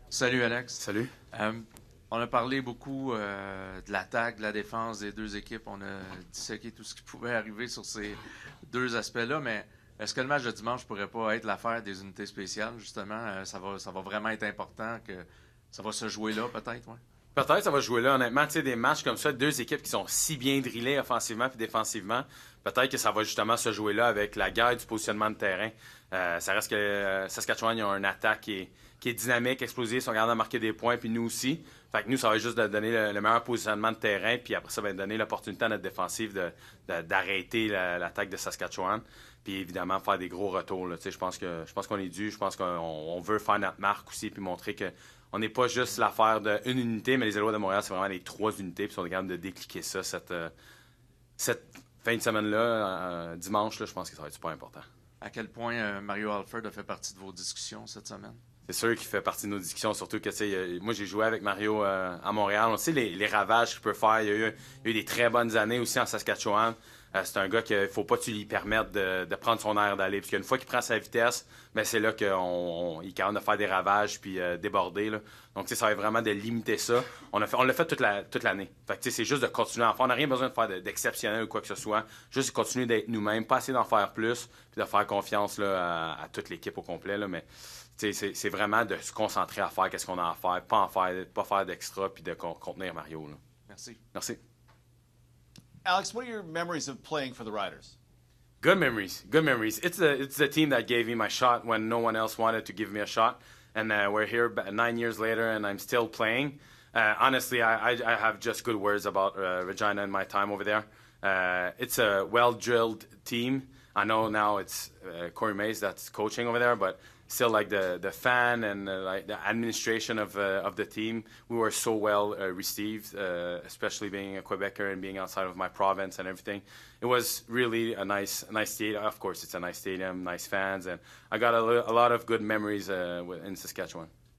Salut Alex. Salut. On a parlé beaucoup de l'attaque, de la défense des deux équipes. On a disséqué tout ce qui pouvait arriver sur ces deux aspects-là, mais est-ce que le match de dimanche pourrait pas être l'affaire des unités spéciales, justement? Ça va vraiment être important que ça va se jouer là, peut-être, ouais? Peut-être que ça va jouer là, honnêtement. Tu sais, des matchs comme ça, deux équipes qui sont si bien drillées offensivement puis défensivement, peut-être que ça va justement se jouer là avec la guerre du positionnement de terrain. Ça reste que Saskatchewan, ils ont une attaque qui est dynamique, explosive, ils sont capables de marquer des points, puis nous aussi. Fait que nous, ça va juste de donner le meilleur positionnement de terrain, puis après ça va donner l'opportunité à notre défensive d'arrêter l'attaque de Saskatchewan. Puis évidemment, faire des gros retours. Là. Je pense qu'on est dû, je pense qu'on veut faire notre marque aussi, puis montrer que on n'est pas juste l'affaire d'une unité, mais les Alouettes de Montréal, c'est vraiment les 3 unités, puis on est capable de décliquer ça cette fin de semaine-là, dimanche, là, je pense que ça va être super important. À quel point Mario Alford a fait partie de vos discussions cette semaine? C'est sûr qu'il fait partie de nos discussions, surtout que moi j'ai joué avec Mario à Montréal. On sait les ravages qu'il peut faire. Il y a eu des très bonnes années aussi en Saskatchewan. C'est un gars qu'il ne faut pas tu lui permettre de prendre son air d'aller. Parce qu'une fois qu'il prend sa vitesse, ben c'est là qu'il est capable de faire des ravages puis déborder. Là. Donc ça va être vraiment de limiter ça. On l'a fait toute l'année. Fait que c'est juste de continuer à en faire. On n'a rien besoin de faire d'exceptionnel ou quoi que ce soit. Juste de continuer d'être nous-mêmes, pas essayer d'en faire plus, puis de faire confiance là, à toute l'équipe au complet. Là. Mais c'est vraiment de se concentrer à faire qu'est-ce qu'on a à faire, pas faire d'extra puis de contenir Mario. Là. Merci. Merci. Alex, what are your memories of playing for the Riders? Good memories. Good memories. It's the team that gave me my shot when no one else wanted to give me a shot. And we're here 9 years later, and I'm still playing. Honestly, I have just good words about Regina and my time over there. It's a well-drilled team. I know now it's Corey Mays that's coaching over there, but still, like the fan and like the administration of the team, we were so well received, especially being a Quebecer and being outside of my province and everything. It was really a nice stadium. Of course, it's a nice stadium, nice fans, and I got a lot of good memories in Saskatchewan.